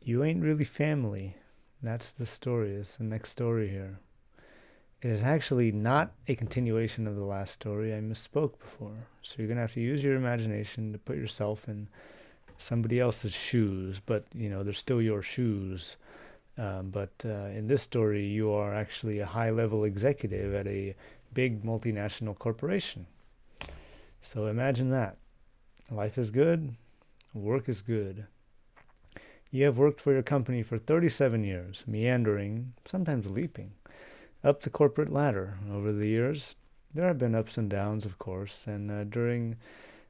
You ain't really family. That's the story. It's the next story here. It is actually not a continuation of the last story. I misspoke before. So you're going to have to use your imagination to put yourself in somebody else's shoes, but they're still your shoes. But in this story, you are actually a high level executive at a big multinational corporation. So imagine that. Life is good, work is good. You have worked for your company for 37 years, meandering, sometimes leaping, up the corporate ladder over the years. There have been ups and downs, of course, and during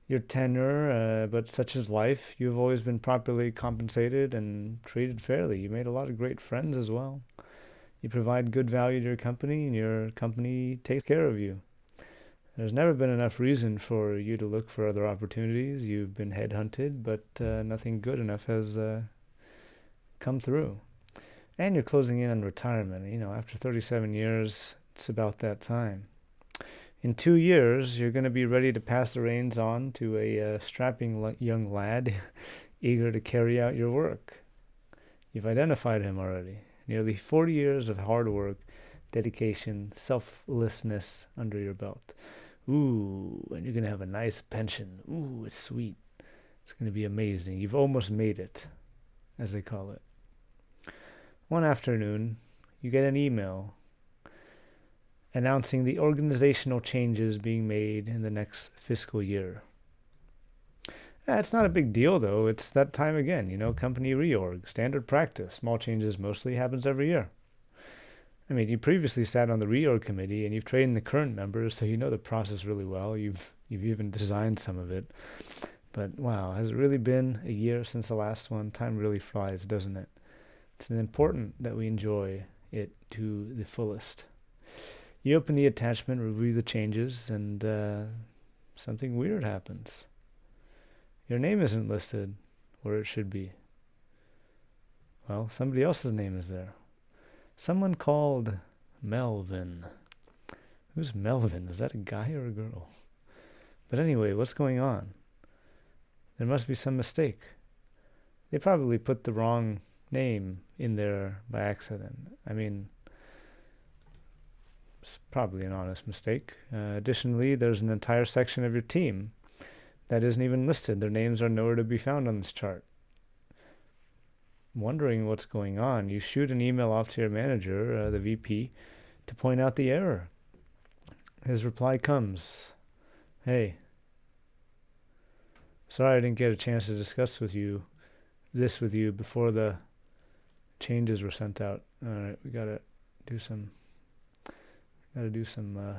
your tenure, but such is life, you've always been properly compensated and treated fairly. You made a lot of great friends as well. You provide good value to your company, and your company takes care of you. There's never been enough reason for you to look for other opportunities. You've been headhunted, but nothing good enough has come through. And you're closing in on retirement. After 37 years, it's about that time. In 2 years, you're going to be ready to pass the reins on to a strapping young lad eager to carry out your work. You've identified him already. Nearly 40 years of hard work, dedication, selflessness under your belt. Ooh, and you're going to have a nice pension. Ooh, it's sweet. It's going to be amazing. You've almost made it, as they call it. One afternoon, you get an email announcing the organizational changes being made in the next fiscal year. It's not a big deal, though. It's that time again, company reorg, standard practice. Small changes mostly happens every year. I mean, you previously sat on the reorg committee and you've trained the current members, so you know the process really well. You've even designed some of it. But wow, has it really been a year since the last one? Time really flies, doesn't it? It's important that we enjoy it to the fullest. You open the attachment, review the changes, and something weird happens. Your name isn't listed where it should be. Well, somebody else's name is there. Someone called Melvin. Who's Melvin? Is that a guy or a girl? But anyway, what's going on? There must be some mistake. They probably put the wrong name in there by accident. I mean, it's probably an honest mistake. Additionally, there's an entire section of your team that isn't even listed. Their names are nowhere to be found on this chart. Wondering what's going on, you shoot an email off to your manager, the VP, to point out the error. His reply comes, "Hey, sorry I didn't get a chance to discuss this with you before the changes were sent out. All right, we gotta do some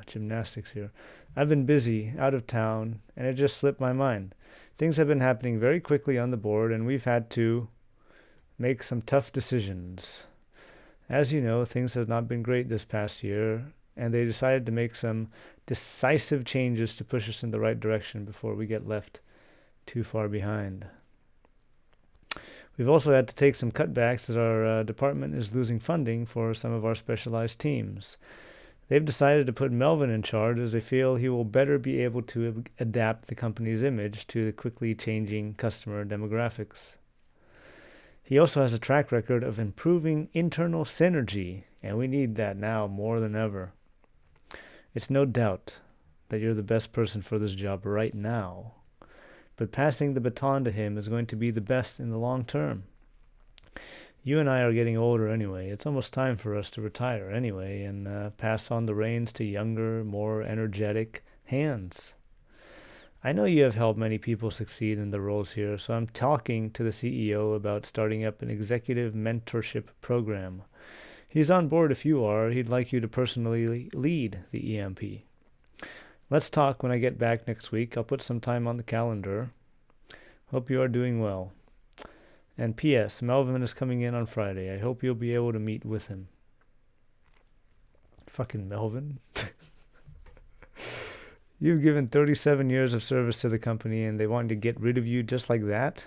gymnastics here. I've been busy, out of town, and it just slipped my mind. Things have been happening very quickly on the board, and we've had to make some tough decisions. As you know, things have not been great this past year, and they decided to make some decisive changes to push us in the right direction before we get left too far behind. We've also had to take some cutbacks as our department is losing funding for some of our specialized teams. They've decided to put Melvin in charge as they feel he will better be able to adapt the company's image to the quickly changing customer demographics. He also has a track record of improving internal synergy, and we need that now more than ever. It's no doubt that you're the best person for this job right now, but passing the baton to him is going to be the best in the long term. You and I are getting older anyway. It's almost time for us to retire anyway and pass on the reins to younger, more energetic hands. I know you have helped many people succeed in their roles here, so I'm talking to the CEO about starting up an executive mentorship program. He's on board if you are. He'd like you to personally lead the EMP. Let's talk when I get back next week. I'll put some time on the calendar. Hope you are doing well. And P.S. Melvin is coming in on Friday. I hope you'll be able to meet with him." Fucking Melvin. You've given 37 years of service to the company and they want to get rid of you just like that?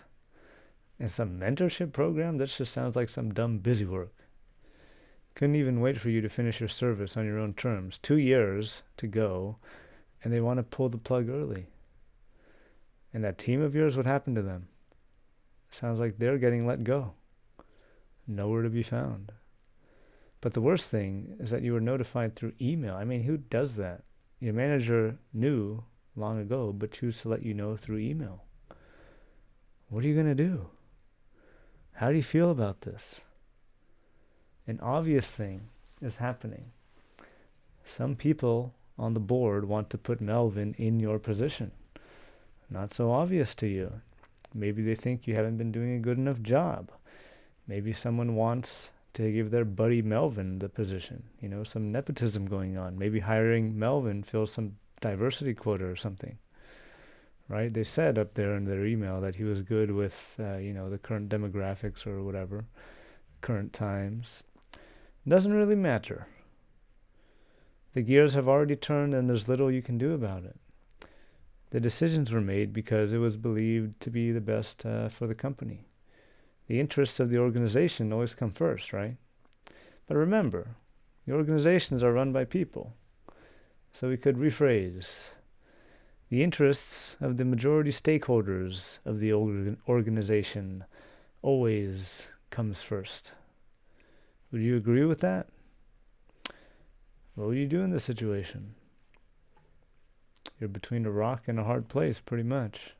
And some mentorship program? That just sounds like some dumb busy work. Couldn't even wait for you to finish your service on your own terms. 2 years to go, and they want to pull the plug early. And that team of yours, what happened to them? Sounds like they're getting let go. nowhere to be found. But the worst thing is that you were notified through email. I mean, who does that? Your manager knew long ago, but choose to let you know through email. What are you going to do? How do you feel about this? An obvious thing is happening. Some people on the board want to put Melvin in your position. Not so obvious to you. Maybe they think you haven't been doing a good enough job. Maybe someone wants to give their buddy Melvin the position. Some nepotism going on. Maybe hiring Melvin fills some diversity quota or something. Right? They said up there in their email that he was good with, the current demographics or whatever, current times. Doesn't really matter. The gears have already turned and there's little you can do about it. The decisions were made because it was believed to be the best for the company. The interests of the organization always come first, right? But remember, the organizations are run by people. So we could rephrase. The interests of the majority stakeholders of the organization always comes first. Would you agree with that? What would you do in this situation? You're between a rock and a hard place, pretty much.